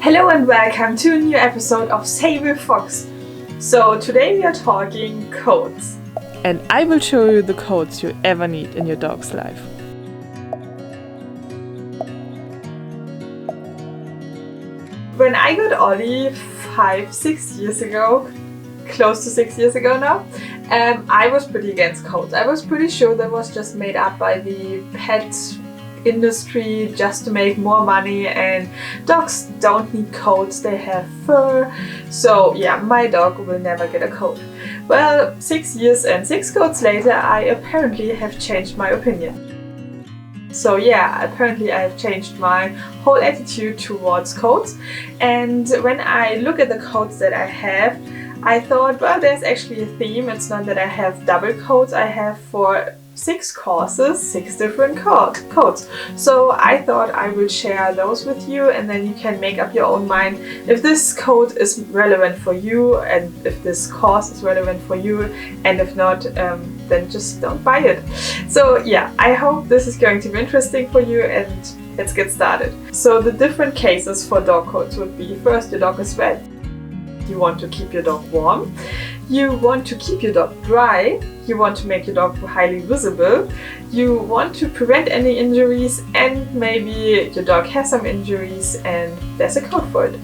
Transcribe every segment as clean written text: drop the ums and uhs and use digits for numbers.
Hello and welcome to a new episode of Sable Fox. So today we are talking coats. And I will show you the coats you ever need in your dog's life. When I got Ollie 5-6 years ago, close to 6 years ago now, I was pretty against coats. I was pretty sure that was just made up by the pet industry just to make more money, and dogs don't need coats, they have fur. So yeah, my dog will never get a coat. Well, 6 years and 6 coats later, I apparently have changed my opinion. So yeah, apparently I've changed my whole attitude towards coats, and when I look at the coats that I have, I thought, well, there's actually a theme. It's not that I have double coats, I have for 6 courses, 6 different coats. So I thought I will share those with you, and then you can make up your own mind if this coat is relevant for you and if this course is relevant for you, and if not, then just don't buy it. So yeah, I hope this is going to be interesting for you, and let's get started. So the different cases for dog coats would be: first, your dog is wet. You want to keep your dog warm. You want to keep your dog dry. You want to make your dog highly visible. You want to prevent any injuries, and maybe your dog has some injuries and there's a coat for it.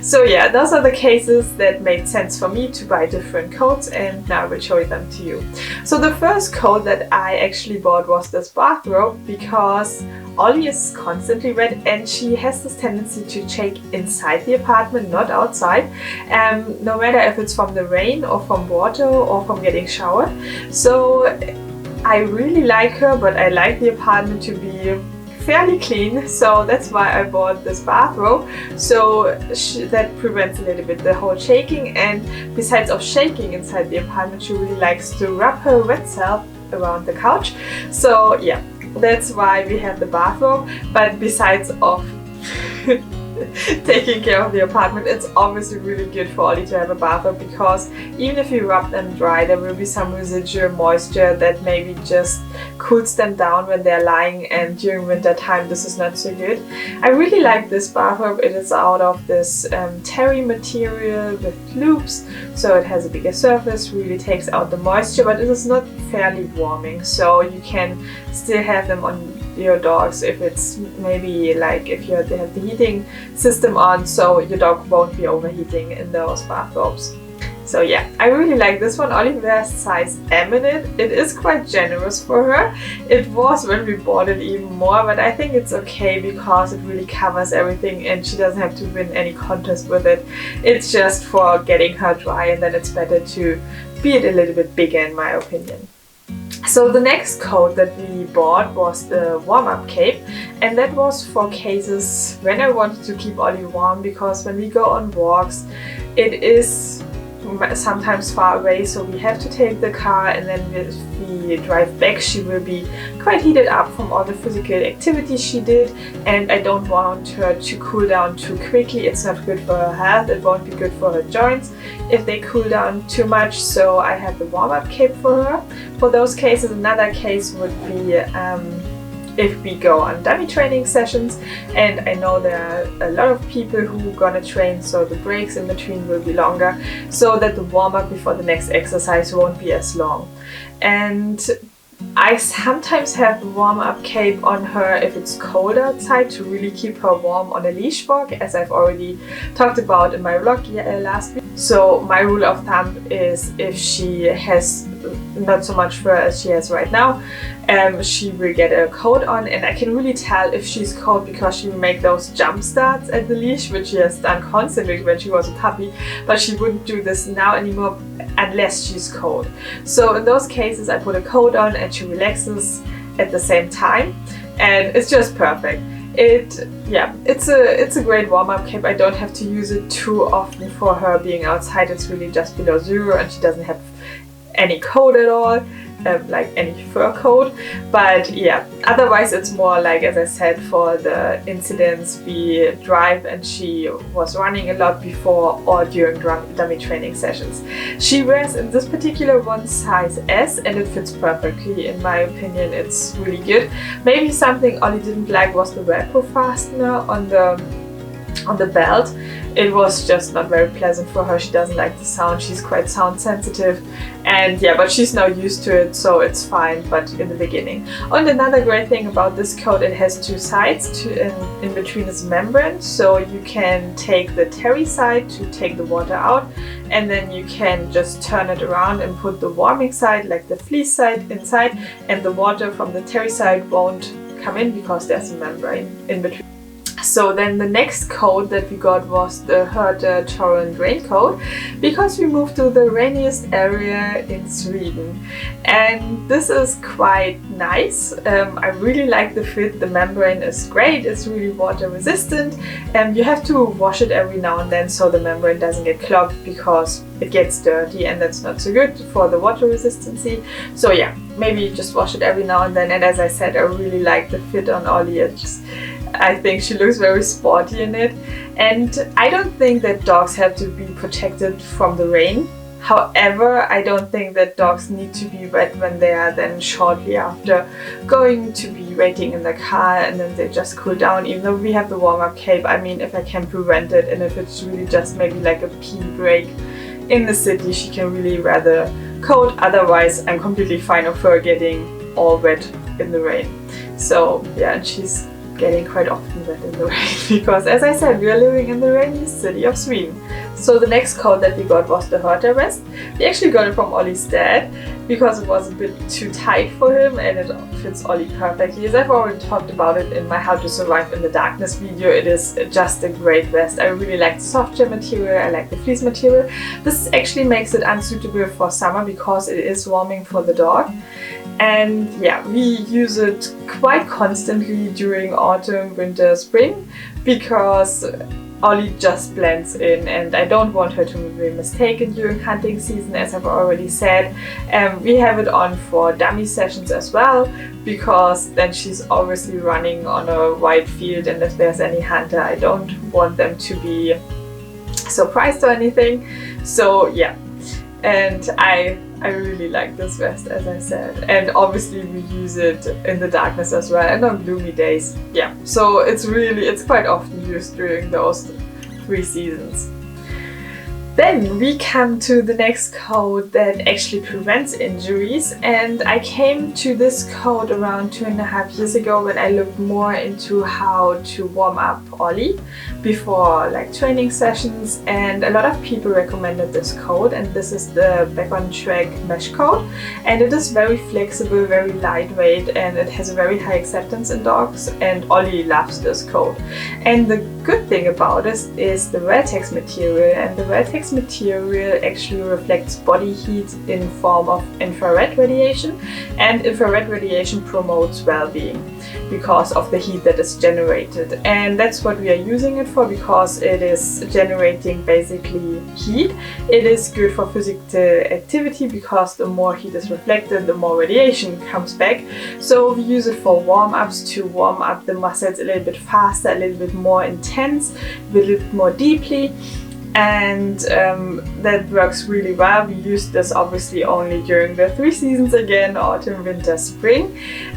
So yeah, those are the cases that made sense for me to buy different coats, and now I will show them to you. So the first coat that I actually bought was this bathrobe, because Ollie is constantly wet and she has this tendency to shake inside the apartment, not outside, no matter if it's from the rain or from water or from getting showered. So I really like her, but I like the apartment to be fairly clean, so that's why I bought this bathrobe. So that prevents a little bit the whole shaking, and besides of shaking inside the apartment, she really likes to rub her wet self around the couch. So yeah, that's why we have the bathrobe. But besides of taking care of the apartment, it's obviously really good for Ollie to have a bathrobe, because even if you rub them dry, there will be some residual moisture that maybe just cools them down when they're lying, and during winter time this is not so good. I really like this bathrobe. It is out of this terry material with loops, so it has a bigger surface, really takes out the moisture, but it is not fairly warming, so you can still have them on your dogs if it's maybe like if you have the heating system on, so your dog won't be overheating in those bathrobes. So yeah, I really like this one. Ollie wears size M in it. It is quite generous for her. It was when we bought it even more, but I think it's okay because it really covers everything and she doesn't have to win any contest with it. It's just for getting her dry, and then it's better to be it a little bit bigger, in my opinion. So the next coat that we bought was the Warmup Cape, and that was for cases when I wanted to keep Ollie warm, because when we go on walks it is sometimes far away, so we have to take the car, and then if we drive back she will be quite heated up from all the physical activity she did, and I don't want her to cool down too quickly. It's not good for her health, it won't be good for her joints if they cool down too much, so I have the warm-up cape for her. For those cases, another case would be if we go on dummy training sessions, and I know there are a lot of people who are gonna train, so the breaks in between will be longer, so that the warm-up before the next exercise won't be as long. And I sometimes have the warm-up cape on her if it's cold outside, to really keep her warm on a leash walk, as I've already talked about in my vlog last week. So my rule of thumb is if she has not so much fur as she has right now, she will get a coat on, and I can really tell if she's cold because she will make those jump starts at the leash, which she has done constantly when she was a puppy, but she wouldn't do this now anymore unless she's cold. So in those cases I put a coat on and she relaxes at the same time, and it's just perfect. It's a great warm-up cape. I don't have to use it too often for her being outside. It's really just below 0 and she doesn't have any coat at all, like any fur coat. But yeah, otherwise it's more like, as I said, for the incidents we drive and she was running a lot before or during dummy training sessions. She wears in this particular one size S, and it fits perfectly. In my opinion, it's really good. Maybe something Ollie didn't like was the Velcro fastener on the on the belt. It was just not very pleasant for her. She doesn't like the sound. She's quite sound sensitive, and yeah, but she's now used to it, so it's fine, but in the beginning. And another great thing about this coat, it has two sides in between this membrane, so you can take the terry side to take the water out, and then you can just turn it around and put the warming side, like the fleece side, inside, and the water from the terry side won't come in because there's a membrane in between. So then the next coat that we got was the Herder Torrent raincoat, because we moved to the rainiest area in Sweden, and this is quite nice. I really like the fit. The membrane is great. It's really water resistant, and you have to wash it every now and then so the membrane doesn't get clogged, because it gets dirty and that's not so good for the water resistancy. So yeah, maybe just wash it every now and then. And as I said, I really like the fit on Ollie. I think she looks very sporty in it, and I don't think that dogs have to be protected from the rain. However, I don't think that dogs need to be wet when they are then shortly after going to be waiting in the car, and then they just cool down. Even though we have the warm-up cape, I mean, if I can prevent it, and if it's really just maybe like a pee break in the city, she can really wear the coat. Otherwise, I'm completely fine of her getting all wet in the rain. So yeah, and she's getting quite often wet in the rain because, as I said, we are living in the rainiest city of Sweden. So the next coat that we got was the Herder vest. We actually got it from Ollie's dad because it was a bit too tight for him, and it fits Ollie perfectly. As I've already talked about it in my How to Survive in the Darkness video, it is just a great vest. I really like the soft gel material, I like the fleece material. This actually makes it unsuitable for summer because it is warming for the dog. And yeah, we use it quite constantly during autumn, winter, spring, because Ollie just blends in, and I don't want her to be mistaken during hunting season, as I've already said. We have it on for dummy sessions as well, because then she's obviously running on a wide field, and if there's any hunter, I don't want them to be surprised or anything. So yeah, and I really like this vest, as I said, and obviously we use it in the darkness as well and on gloomy days. Yeah, so it's quite often used during those 3 seasons. Then we come to the next coat that actually prevents injuries, and I came to this coat around 2.5 years ago when I looked more into how to warm up Ollie before like training sessions, and a lot of people recommended this coat, and this is the Back on Track mesh coat, and it is very flexible, very lightweight, and it has a very high acceptance in dogs, and Ollie loves this coat. And the good thing about it is the latex material, and the latex material actually reflects body heat in form of infrared radiation, and infrared radiation promotes well-being because of the heat that is generated, and that's what we are using it for, because it is generating basically heat. It is good for physical activity because the more heat is reflected, the more radiation comes back. So we use it for warm-ups to warm up the muscles a little bit faster, a little bit more intense, a little bit more deeply, and that works really well. We use this obviously only during the 3 seasons again, autumn, winter, spring.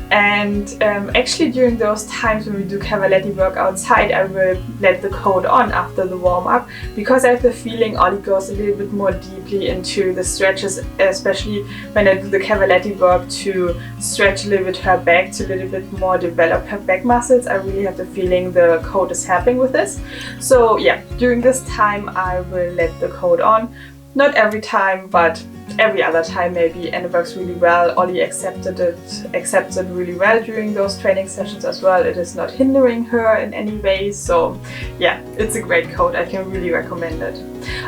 And actually during those times when we do cavaletti work outside, I will let the coat on after the warm-up, because I have the feeling Ollie goes a little bit more deeply into the stretches, especially when I do the cavaletti work to stretch a little bit her back, to a little bit more develop her back muscles. I really have the feeling the coat is helping with this. So yeah, during this time I will let the coat on. Not every time, but every other time maybe, and it works really well. Ollie accepts it really well during those training sessions as well. It is not hindering her in any way, so yeah, it's a great coat. I can really recommend it.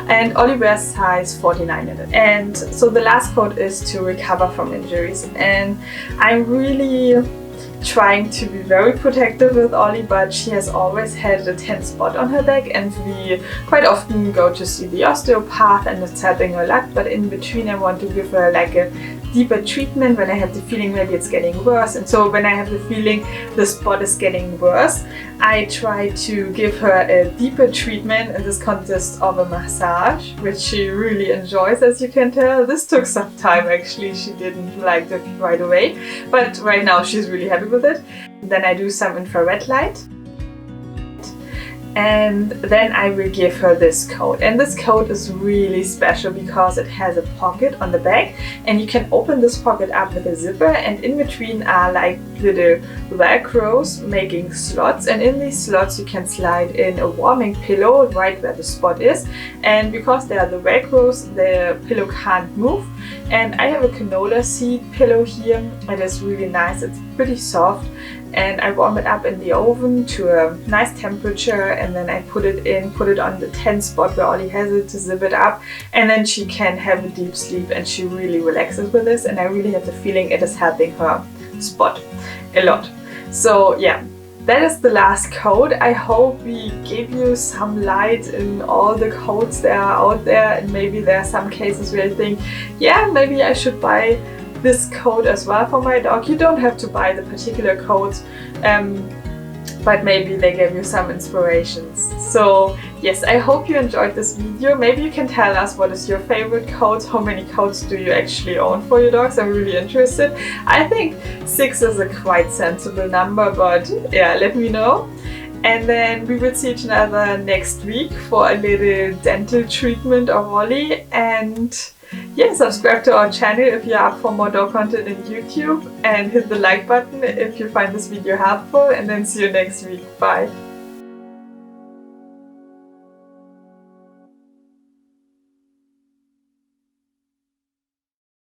And Ollie wears size 49 in it. And so the last coat is to recover from injuries, and I'm really trying to be very protective with Ollie, but she has always had a tense spot on her back, and we quite often go to see the osteopath, and it's helping her a lot. But in between I want to give her like a deeper treatment when I have the feeling maybe it's getting worse. And so when I have the feeling the spot is getting worse, I try to give her a deeper treatment, and this consists of a massage, which she really enjoys, as you can tell. This took some time actually. She didn't like it right away, but right now she's really happy with it. Then I do some infrared light, and then I will give her this coat. And this coat is really special because it has a pocket on the back, and you can open this pocket up with a zipper, and in between are like little velcros making slots, and in these slots you can slide in a warming pillow right where the spot is. And because they are the velcros, the pillow can't move. And I have a canola seed pillow here. It is really nice, it's pretty soft, and I warm it up in the oven to a nice temperature, and then I put it on the 10 spot where Ollie has it to zip it up, and then she can have a deep sleep, and she really relaxes with this, and I really have the feeling it is helping her spot a lot. So yeah, that is the last coat. I hope we gave you some light in all the coats that are out there, and maybe there are some cases where you think, yeah, maybe I should buy this coat as well for my dog. You don't have to buy the particular coats, but maybe they gave you some inspirations. So yes, I hope you enjoyed this video. Maybe you can tell us what is your favorite coat, how many coats do you actually own for your dogs. I'm really interested. I think 6 is a quite sensible number, but yeah, let me know. And then we will see each other next week for a little dental treatment of Ollie. And yeah, subscribe to our channel if you're up for more dog content in YouTube, and hit the like button if you find this video helpful, and then see you next week. Bye!